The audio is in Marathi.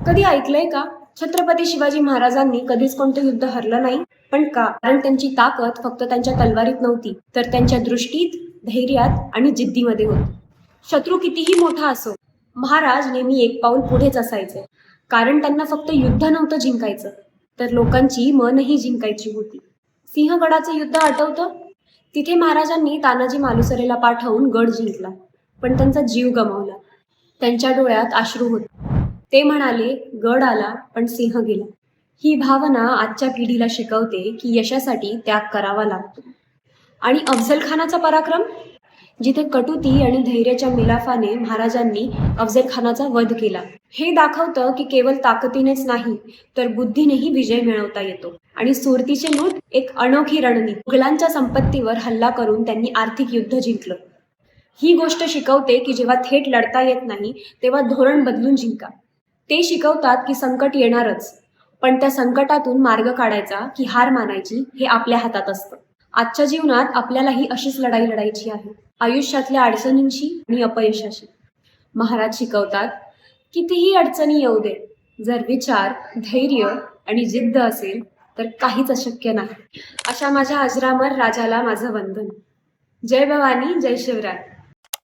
कधी ऐकलंय का छत्रपती शिवाजी महाराजांनी कधीच कोणतं युद्ध हरलं नाही? पण का? कारण त्यांची ताकद फक्त त्यांच्या तलवारीत नव्हती, तर त्यांच्या दृष्टीत, धैर्यात आणि जिद्दीमध्ये होती. शत्रू कितीही मोठा असो, महाराज नेहमी एक पाऊल पुढेच असायचे. कारण त्यांना फक्त युद्ध नव्हतं जिंकायचं, तर लोकांची मनही जिंकायची होती. सिंहगडाचं युद्ध आठवतं? तिथे महाराजांनी तानाजी मालुसरेला पाठवून गड जिंकला, पण त्यांचा जीव गमावला. त्यांच्या डोळ्यात अश्रू होते. ते म्हणाले, गड आला पण सिंह गेला. ही भावना आजच्या पिढीला शिकवते की यशासाठी त्याग करावा लागतो. आणि अफझल खानाचा पराक्रम, जिथे कटुती आणि धैर्याच्या मिलाफाने महाराजांनी अफझल खानाचा वध केला. हे दाखवतं की केवळ ताकदीनेच नाही, तर बुद्धीनेही विजय मिळवता येतो. आणि सुरतीचे लूट एक अनोखी रणनीती. मुघलांच्या संपत्तीवर हल्ला करून त्यांनी आर्थिक युद्ध जिंकलं. ही गोष्ट शिकवते की जेव्हा थेट लढता येत नाही, तेव्हा धोरण बदलून जिंका. ते शिकवतात की संकट येणारच, पण त्या संकटातून मार्ग काढायचा की हार मानायची हे आपल्या हातात असतं. आजच्या जीवनात आपल्यालाही अशीच लढाई लढायची आहे, आयुष्यातल्या अडचणींशी आणि अपयशाशी. महाराज शिकवतात, कितीही अडचणी येऊ दे, जर विचार, धैर्य आणि जिद्द असेल तर काहीच अशक्य नाही. अशा माझ्या अजरामर राजाला माझं वंदन. जय भवानी, जय शिवराय.